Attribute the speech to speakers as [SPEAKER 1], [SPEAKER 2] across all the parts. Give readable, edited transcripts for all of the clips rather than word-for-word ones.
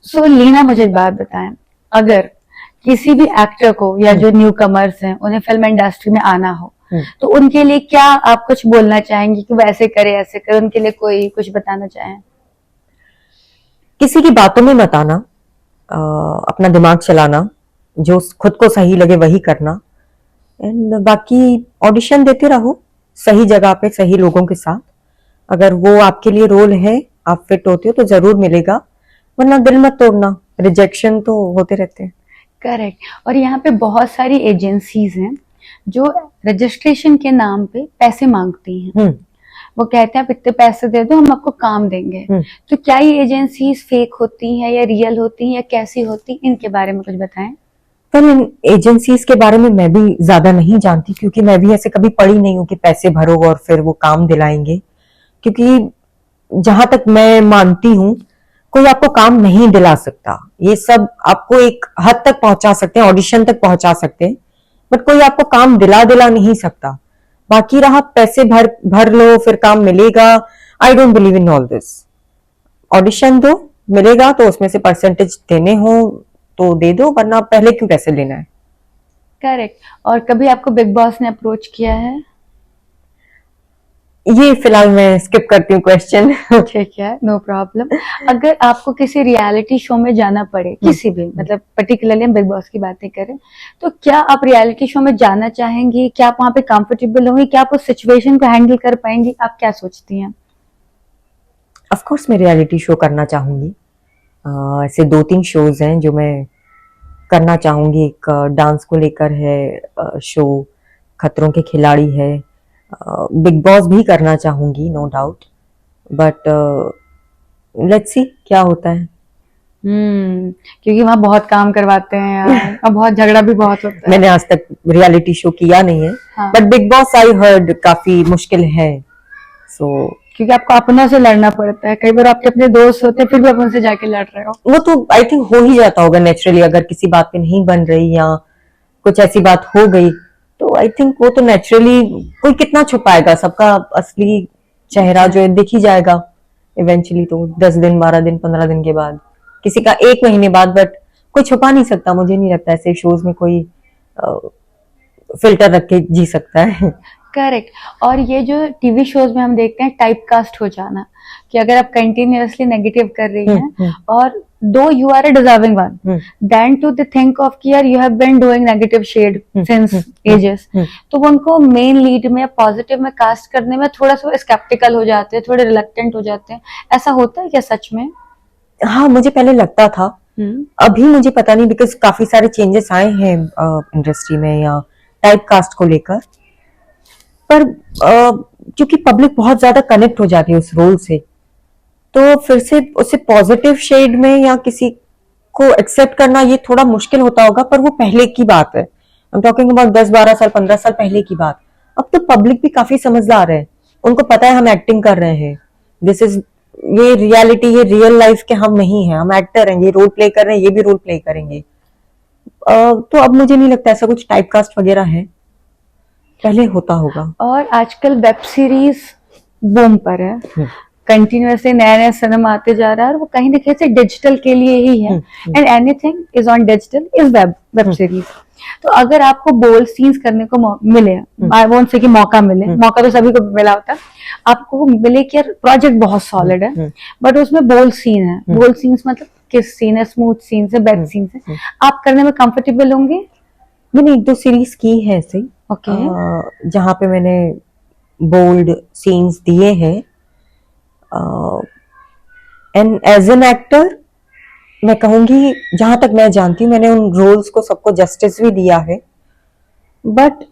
[SPEAKER 1] सो लीना, मुझे एक बात बताएं, अगर किसी भी एक्टर को या जो न्यू कमर्स हैं उन्हें फिल्म इंडस्ट्री में आना हो, तो उनके लिए क्या आप कुछ बोलना चाहेंगी कि वो ऐसे करे ऐसे करे, उनके लिए कोई कुछ बताना चाहें?
[SPEAKER 2] किसी की बातों में मत आना, अपना दिमाग चलाना, जो खुद को सही लगे वही करना, एंड बाकी ऑडिशन देते रहो सही जगह पे सही लोगों के साथ। अगर वो आपके लिए रोल है, आप फिट होते हो तो जरूर मिलेगा, वरना दिल मत तोड़ना, रिजेक्शन तो होते रहते हैं।
[SPEAKER 1] करेक्ट। और यहाँ पे बहुत सारी एजेंसीज हैं जो रजिस्ट्रेशन के नाम पे पैसे मांगती हैं। वो कहते हैं आप इतने पैसे दे दो, हम आपको काम देंगे। तो क्या ये एजेंसीज फेक होती हैं या रियल होती हैं या कैसी होती, इनके बारे में कुछ बताएं।
[SPEAKER 2] पर इन एजेंसीज के बारे में मैं भी ज्यादा नहीं जानती, क्योंकि मैं भी ऐसे कभी पढ़ी नहीं हूँ कि पैसे भरो और फिर वो काम दिलाएंगे। क्योंकि जहां तक मैं मानती हूँ, कोई आपको काम नहीं दिला सकता। ये सब आपको एक हद तक पहुंचा सकते हैं, ऑडिशन तक पहुंचा सकते हैं, बट कोई आपको काम दिला नहीं सकता। बाकी रहा पैसे भर लो फिर काम मिलेगा, I don't believe in all this. Audition दो, मिलेगा, तो उसमें से परसेंटेज देने हो तो दे दो, वरना पहले क्यों पैसे लेना है।
[SPEAKER 1] करेक्ट। और कभी आपको बिग बॉस ने अप्रोच किया है?
[SPEAKER 2] ये फिलहाल मैं स्किप करती हूँ क्वेश्चन।
[SPEAKER 1] ठीक है, नो प्रॉब्लम। अगर आपको किसी रियलिटी शो में जाना पड़े, किसी भी, मतलब पर्टिकुलरली हम बिग बॉस की बातें करें, तो क्या आप रियलिटी शो में जाना चाहेंगी? क्या आप वहां पे कंफर्टेबल होंगी? क्या आप उस सिचुएशन को हैंडल कर पाएंगी? आप क्या सोचती हैं?
[SPEAKER 2] ऑफ कोर्स मैं रियलिटी शो करना चाहूंगी। ऐसे 2-3 शोज हैं जो मैं करना चाहूंगी। एक डांस को लेकर है शो, खतरों के खिलाड़ी है, बिग बॉस भी करना चाहूंगी no doubt, but let's see क्या होता है।
[SPEAKER 1] क्योंकि वहां बहुत काम करवाते हैं यार, और बहुत झगड़ा भी बहुत होता है।
[SPEAKER 2] मैंने आज तक रियलिटी शो किया नहीं है, but big boss I heard काफी मुश्किल है। सो
[SPEAKER 1] क्योंकि आपको अपनों से लड़ना पड़ता है, कई बार आपके अपने दोस्त होते हैं फिर भी आप उनसे जाके लड़ रहे हो।
[SPEAKER 2] वो तो आई थिंक हो ही जाता होगा नेचुरली, अगर किसी बात पे नहीं बन रही या कुछ ऐसी बात हो गई तो आई थिंक वो तो नेचुरली, कोई कितना छुपाएगा, सबका असली चेहरा जो है दिख ही जाएगा इवेंचुअली, तो 10 दिन 12 दिन 15 दिन के बाद, किसी का 1 महीने बाद, बट कोई छुपा नहीं सकता। मुझे नहीं लगता ऐसे शोज में कोई फिल्टर रख के जी सकता है।
[SPEAKER 1] करेक्ट। और ये जो टीवी शोज में हम देखते हैं टाइप कास्ट हो जाना, कि अगर आप कंटिन्यूअसली नेगेटिव कर रही हैं और दो you are a deserving one, then to the think of कि यार you have been doing negative shade since ages, तो वो उनको मेन लीड में पॉजिटिव में कास्ट करने में थोड़ा सा स्केप्टिकल हो जाते हैं, थोड़े रिलक्टेंट हो जाते हैं। ऐसा होता है क्या सच में?
[SPEAKER 2] हाँ, मुझे पहले लगता था, अभी मुझे पता नहीं, बिकॉज काफी सारे चेंजेस आए हैं इंडस्ट्री में या टाइप कास्ट को लेकर, पर क्योंकि पब्लिक बहुत ज्यादा कनेक्ट हो जाती है उस रोल से, तो फिर से उसे पॉजिटिव शेड में या किसी को एक्सेप्ट करना ये थोड़ा मुश्किल होता होगा, पर वो पहले की बात है। I'm talking about 10-12 साल 15 साल पहले की बात। अब तो पब्लिक भी काफी समझदार है, उनको पता है हम एक्टिंग कर रहे हैं, दिस इज, ये रियलिटी, ये रियल लाइफ के हम नहीं है, हम एक्टर हैं, ये रोल प्ले कर रहे हैं, ये भी रोल प्ले करेंगे। तो अब मुझे नहीं लगता ऐसा कुछ टाइप कास्ट वगैरह है, पहले होता होगा।
[SPEAKER 1] और आजकल वेब सीरीज बूम पर है, कंटिन्यूअसली नया नया सिनेमा आते जा रहा है, और वो कहीं ना कहीं से डिजिटल के लिए ही है, and anything is on digital is web series. तो अगर आपको बोल्ड सीन्स करने को मिले, आई वोंट से कि मौका मिले, मौका तो सभी को मिला होता है, आपको मिले कि यार प्रोजेक्ट बहुत सॉलिड है बट उसमें बोल्ड सीन है, बोल्ड सीन्स मतलब किस सीन है, स्मूथ सीन है, बैड सीन है, आप करने में कंफर्टेबल होंगे?
[SPEAKER 2] मैंने 1-2 सीरीज की है ऐसे, जहां पे मैंने बोल्ड सीन्स दिए हैं, एंड एज एन एक्टर मैं कहूंगी, जहां तक मैं जानती हूँ, मैंने उन रोल्स को सबको जस्टिस भी दिया है, बट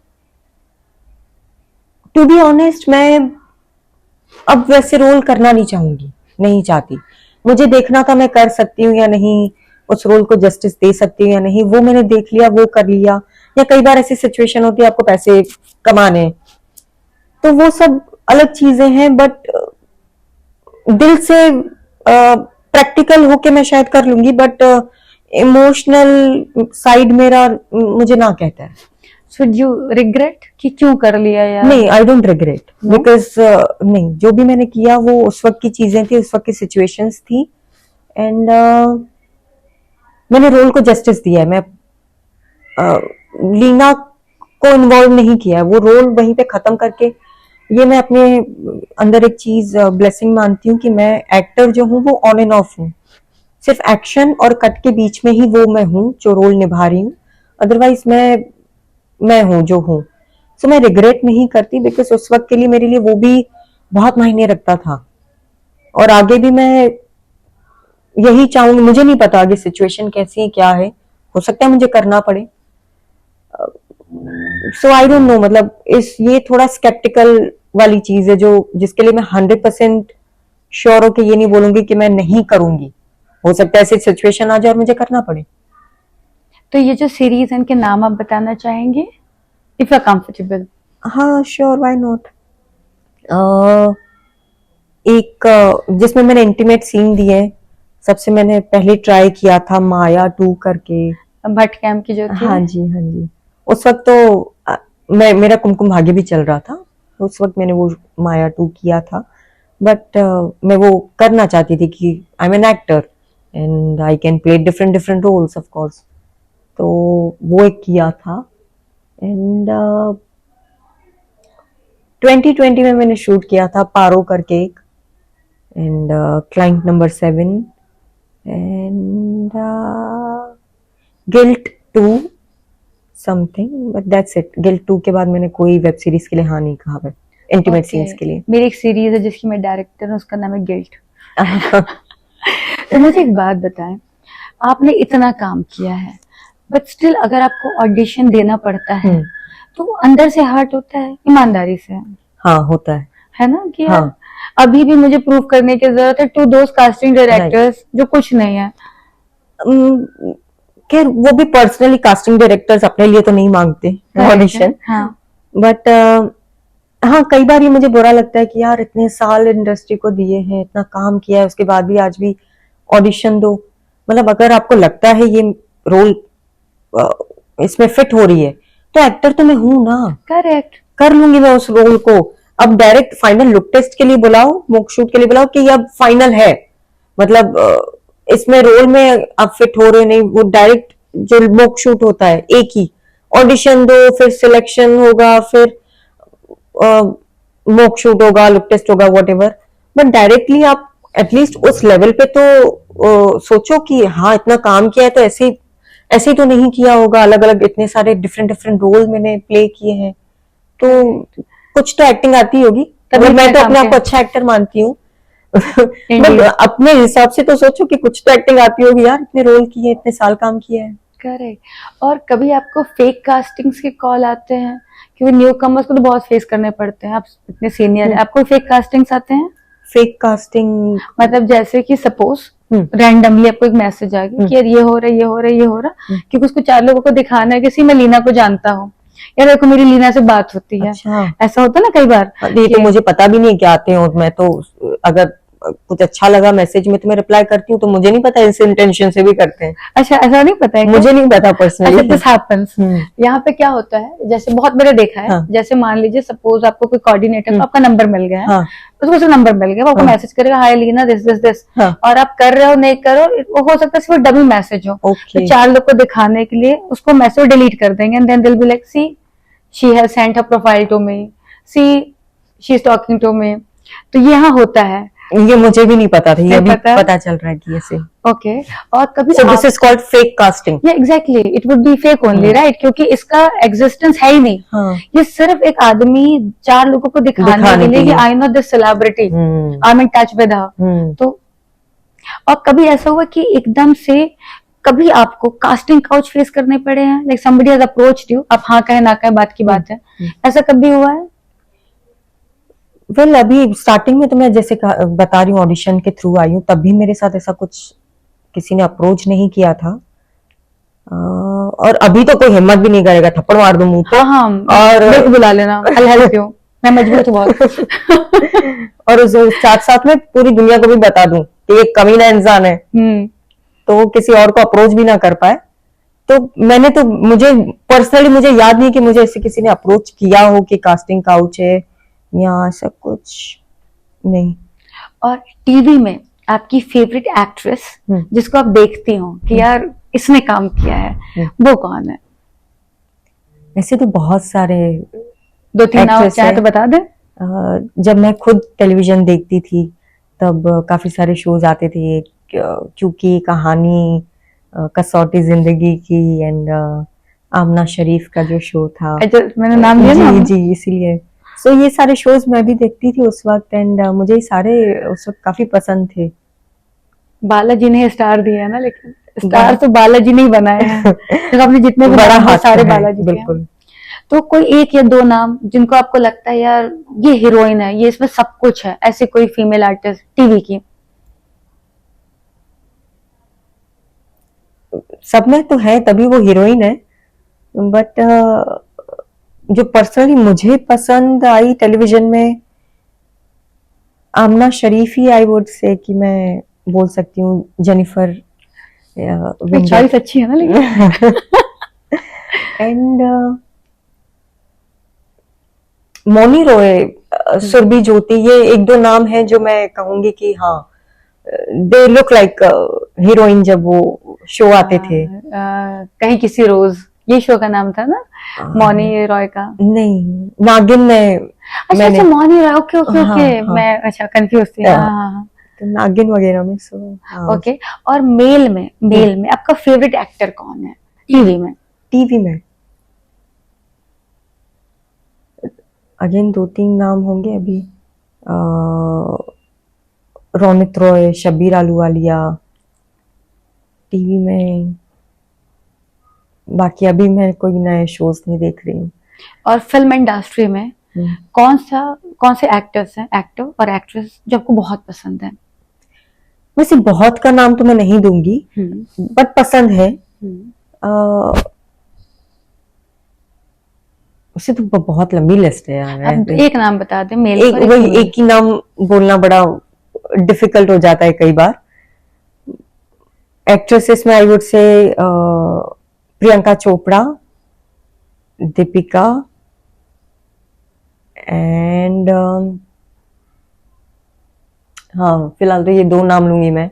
[SPEAKER 2] टू बी ऑनेस्ट मैं अब वैसे रोल करना नहीं चाहूंगी, नहीं चाहती। मुझे देखना था मैं कर सकती हूँ या नहीं, उस रोल को जस्टिस दे सकती हूँ या नहीं, वो मैंने देख लिया, वो कर लिया। या कई बार ऐसी सिचुएशन होती है आपको पैसे कमाने, तो वो सब अलग चीजें हैं, बट दिल से प्रैक्टिकल होके मैं शायद कर लूंगी, बट इमोशनल साइड मेरा मुझे ना कहता है।
[SPEAKER 1] सो यू रिग्रेट कि क्यों कर लिया यार?
[SPEAKER 2] नहीं, आई डोंट रिग्रेट, बिकॉज नहीं, जो भी मैंने किया वो उस वक्त की चीजें थी, उस वक्त की सिचुएशंस थी, एंड मैंने रोल को जस्टिस दिया है। मैं लीना को इन्वॉल्व नहीं किया है, वो रोल वहीं पे खत्म करके, ये मैं अपने अंदर एक चीज ब्लेसिंग मानती हूँ कि मैं एक्टर जो हूँ वो ऑन एंड ऑफ हूँ, सिर्फ एक्शन और कट के बीच में ही वो मैं हूँ जो रोल निभा रही हूँ, अदरवाइज मैं हूँ जो हूँ। सो मैं रिग्रेट नहीं करती, बिकॉज उस वक्त के लिए मेरे लिए वो भी बहुत मायने रखता था, और आगे भी मैं यही चाहूंगी। मुझे नहीं पता आगे सिचुएशन कैसी है, क्या है, हो सकता है मुझे करना पड़े। सो आई डोंट नो, मतलब ये थोड़ा स्केप्टिकल वाली चीज है जो जिसके लिए मैं 100% श्योर हो के ये नहीं बोलूंगी कि मैं नहीं करूंगी। हो सकता है ऐसी सिचुएशन आ जाए और मुझे करना पड़े।
[SPEAKER 1] तो ये जो सीरीज है इनके नाम आप बताना चाहेंगे इफ यू आर कंफर्टेबल?
[SPEAKER 2] हाँ श्योर, व्हाई नॉट। एक जिसमें मैंने इंटीमेट सीन दिए, सबसे मैंने पहले ट्राई किया था माया 2 करके,
[SPEAKER 1] भट्ट कैंप की जो थी।
[SPEAKER 2] हाँ जी हाँ जी। उस वक्त तो मेरा कुमकुम भाग्य भी चल रहा था, उस वक्त मैंने वो माया 2 किया था, बट मैं वो करना चाहती थी कि I am an actor and I can play different different roles of course, तो वो एक किया था। एंड 2020 में मैंने शूट किया था पारो करके एक, and client number 7 and guilt 2 something, but that's it. Guilt 2 के बाद मैंने कोई वेब सीरीज के लिए हाँ नहीं कहा है, इंटीमेट सीन्स के लिए।
[SPEAKER 1] मेरी एक सीरीज है जिसकी मैं डायरेक्टर हूँ, उसका नाम है गिल्ट। तो मुझे एक बात बताएं, आपने इतना काम किया है बट स्टिल अगर आपको ऑडिशन देना पड़ता है तो अंदर से हर्ट होता है, ईमानदारी से?
[SPEAKER 2] हाँ होता
[SPEAKER 1] है ना कि
[SPEAKER 2] हाँ।
[SPEAKER 1] यार अभी भी मुझे प्रूव करने की जरूरत है टू दोस कास्टिंग डायरेक्टर्स जो कुछ नहीं है।
[SPEAKER 2] खैर वो भी पर्सनली कास्टिंग डायरेक्टर्स अपने लिए तो नहीं मांगते ऑडिशन,
[SPEAKER 1] हाँ।
[SPEAKER 2] बट हाँ कई बार ये मुझे बुरा लगता है कि यार इतने साल इंडस्ट्री को दिए हैं, इतना काम किया है, उसके बाद भी आज भी ऑडिशन दो। मतलब अगर आपको लगता है ये रोल इसमें फिट हो रही है तो एक्टर तो मैं हूं ना,
[SPEAKER 1] करेक्ट,
[SPEAKER 2] कर लूंगी मैं उस रोल को। अब डायरेक्ट फाइनल लुक टेस्ट के लिए बुलाओ, मॉक शूट के लिए बुलाओ कि अब फाइनल है, मतलब इसमें रोल में आप फिट हो रहे नहीं, वो डायरेक्ट जो मॉक शूट होता है एक ही, ऑडिशन दो, फिर सिलेक्शन होगा, फिर मॉक शूट होगा, लुक टेस्ट होगा, व्हाटएवर। बट डायरेक्टली आप एटलीस्ट उस लेवल पे तो सोचो कि हाँ इतना काम किया है तो ऐसे तो नहीं किया होगा, अलग अलग इतने सारे डिफरेंट डिफरेंट रोल मैंने प्ले किए हैं, तो कुछ तो एक्टिंग आती होगी। मैं तो अपने आप को अच्छा एक्टर मानती हूँ। अपने हिसाब से तो सोचो कि कुछ तो एक्टिंग आती होगी यार, इतने रोल किए, इतने साल काम किया है।
[SPEAKER 1] करेक्ट। और कभी आपको फेक कास्टिंग्स के कॉल आते हैं? क्योंकि न्यू कमर्स को तो बहुत फेस करने पड़ते हैं, आप इतने सीनियर हैं, आपको फेक कास्टिंग्स आते हैं?
[SPEAKER 2] फेक कास्टिंग
[SPEAKER 1] मतलब जैसे कि सपोज रैंडमली आपको एक मैसेज आ गया कि यार ये हो रहा है, ये हो रहा है, ये हो रहा, क्योंकि उसको 4 लोगों को दिखाना है कि मैं लीना को जानता हूँ, यार देखो मेरी लीना से बात होती है।
[SPEAKER 2] अच्छा।
[SPEAKER 1] ऐसा होता है ना कई बार।
[SPEAKER 2] ये तो मुझे पता भी नहीं क्या आते हैं, और मैं तो अगर कुछ अच्छा लगा मैसेज में तो मैं रिप्लाई करती हूँ, तो मुझे नहीं पता इस इंटेंशन से भी करते हैं।
[SPEAKER 1] अच्छा, ऐसा नहीं पता है?
[SPEAKER 2] मुझे नहीं पता पर्सनली।
[SPEAKER 1] This happens. यहाँ पे क्या होता है, जैसे बहुत मैंने देखा है,
[SPEAKER 2] हाँ।
[SPEAKER 1] जैसे मान लीजिए सपोज आपको कोई कोऑर्डिनेटर को आपका नंबर मिल गया है,
[SPEAKER 2] हाँ।
[SPEAKER 1] उसको नंबर मिल गया, वो आपको मैसेज करेगा हाय लीना दिस दिस दिस, और आप कर रहे हो नहीं करो, वो हो सकता है सिर्फ डमी मैसेज हो, तो 4 लोग को दिखाने के लिए उसको मैसेज डिलीट कर देंगे, and then they will be like see she has sent her profile to me, see she is talking to me. तो ये यहाँ होता है।
[SPEAKER 2] ये मुझे भी नहीं पता था, ये भी पता चल रहा है कि ऐसे।
[SPEAKER 1] ओके। और कभी
[SPEAKER 2] so this is called fake casting?
[SPEAKER 1] Yeah, exactly. It would be fake only, right? क्योंकि इसका एग्जिस्टेंस है ही नहीं।
[SPEAKER 2] हाँ.
[SPEAKER 1] ये सिर्फ एक आदमी 4 लोगों को दिखाने के लिए कि I know this celebrity, I am in touch with her. तो और कभी ऐसा हुआ कि एकदम से कभी आपको कास्टिंग काउच फेस करने पड़े हैं, like somebody has approached you, आप हाँ कहे ना कहे बात की बात है, ऐसा कभी हुआ है?
[SPEAKER 2] वेल अभी स्टार्टिंग में तो मैं जैसे बता रही हूँ ऑडिशन के थ्रू आई हूँ, तब भी मेरे साथ ऐसा कुछ किसी ने अप्रोच नहीं किया था, और अभी तो कोई हिम्मत भी नहीं करेगा, थप्पड़ मार दूं मुंह पे।
[SPEAKER 1] हाँ, और मेरे को बुला लेना, I'll help you, मैं मजबूर हूँ बहुत।
[SPEAKER 2] और उस साथ साथ में पूरी दुनिया को भी बता दूं कि ये कमीना इंसान है, तो वो किसी और को अप्रोच भी ना कर पाए। तो मैंने तो मुझे पर्सनली मुझे याद नहीं कि मुझे ऐसे किसी ने अप्रोच किया हो कि कास्टिंग काउच है या ऐसा कुछ नहीं।
[SPEAKER 1] और टीवी में आपकी फेवरेट एक्ट्रेस जिसको आप देखती हो कि यार इसने काम किया है, वो कौन है?
[SPEAKER 2] ऐसे तो बहुत सारे
[SPEAKER 1] 2-3 नाम
[SPEAKER 2] Actress
[SPEAKER 1] चाहे
[SPEAKER 2] है।
[SPEAKER 1] तो बता दे।
[SPEAKER 2] जब मैं खुद टेलीविजन देखती थी तब काफी सारे शोज आते थे, क्योंकि कहानी, कसौटी जिंदगी की, एंड आमना शरीफ का जो शो था।
[SPEAKER 1] अच्छा, मैंने नाम लिया ना।
[SPEAKER 2] जी जी, इसीलिए सो ये सारे शोज मैं भी देखती थी उस वक्त, एंड मुझे ये सारे उस वक्त काफी पसंद थे।
[SPEAKER 1] बालाजी ने स्टार दिया है ना, लेकिन स्टार तो बालाजी ने ही बनाए हैं। तो आपने जितने भी
[SPEAKER 2] बड़ा
[SPEAKER 1] नाम लिए,
[SPEAKER 2] हाथ
[SPEAKER 1] सारे
[SPEAKER 2] है,
[SPEAKER 1] बालाजी के हैं।
[SPEAKER 2] बिल्कुल।
[SPEAKER 1] तो कोई 1 या 2 नाम जिनको आपको लगता है यार ये हीरोइन है, ये इसमें सब कुछ है, ऐसे कोई फीमेल आर्टिस्ट टीवी की?
[SPEAKER 2] सब में तो है तभी वो हीरोइन है, बट जो पर्सनली मुझे पसंद आई टेलीविजन में, आमना शरीफ ही आई वुड से कि मैं बोल सकती हूँ, जेनिफर
[SPEAKER 1] चॉइस अच्छी है ना लेकिन।
[SPEAKER 2] एंड मौनी रॉय, सुरभि ज्योति, ये 1-2 नाम हैं जो मैं कहूंगी कि हाँ, दे लुक लाइक हीरोइन जब वो शो आते थे।
[SPEAKER 1] कहीं किसी रोज, ये शो का नाम था ना, मौनी रॉय का।
[SPEAKER 2] नहीं, नागिन में
[SPEAKER 1] अच्छा अच्छा, मौनी रॉय, ओके ओके
[SPEAKER 2] हाँ,
[SPEAKER 1] ओके,
[SPEAKER 2] हाँ।
[SPEAKER 1] मैं अच्छा कंफ्यूज थी।
[SPEAKER 2] हाँ।
[SPEAKER 1] हाँ
[SPEAKER 2] तो नागिन वगैरह में सो हाँ।
[SPEAKER 1] ओके। और मेल में आपका फेवरेट एक्टर कौन है टीवी में?
[SPEAKER 2] टीवी में अगेन 2-3 नाम होंगे अभी, रोनित रॉय, शब्बीर आहलूवालिया टीवी में। बाकी अभी मैं कोई नए शोज नहीं देख रही हूँ।
[SPEAKER 1] और फिल्म इंडस्ट्री में कौन से एक्टर्स हैं, एक्टर और एक्ट्रेस जो आपको बहुत पसंद है?
[SPEAKER 2] वैसे बहुत का नाम तो मैं नहीं दूंगी, बट पसंद है। उसे तो बहुत लंबी लिस्ट है यार।
[SPEAKER 1] अब एक नाम बता दे, मेल
[SPEAKER 2] एक
[SPEAKER 1] और
[SPEAKER 2] वही
[SPEAKER 1] फीमेल।
[SPEAKER 2] एक ही नाम बोलना बड़ा डिफिकल्ट हो जाता है कई बार। एक्ट्रेसेस में I would say Priyanka Chopra, Deepika, and हाँ, फिलहाल तो ये 2 नाम लूंगी मैं।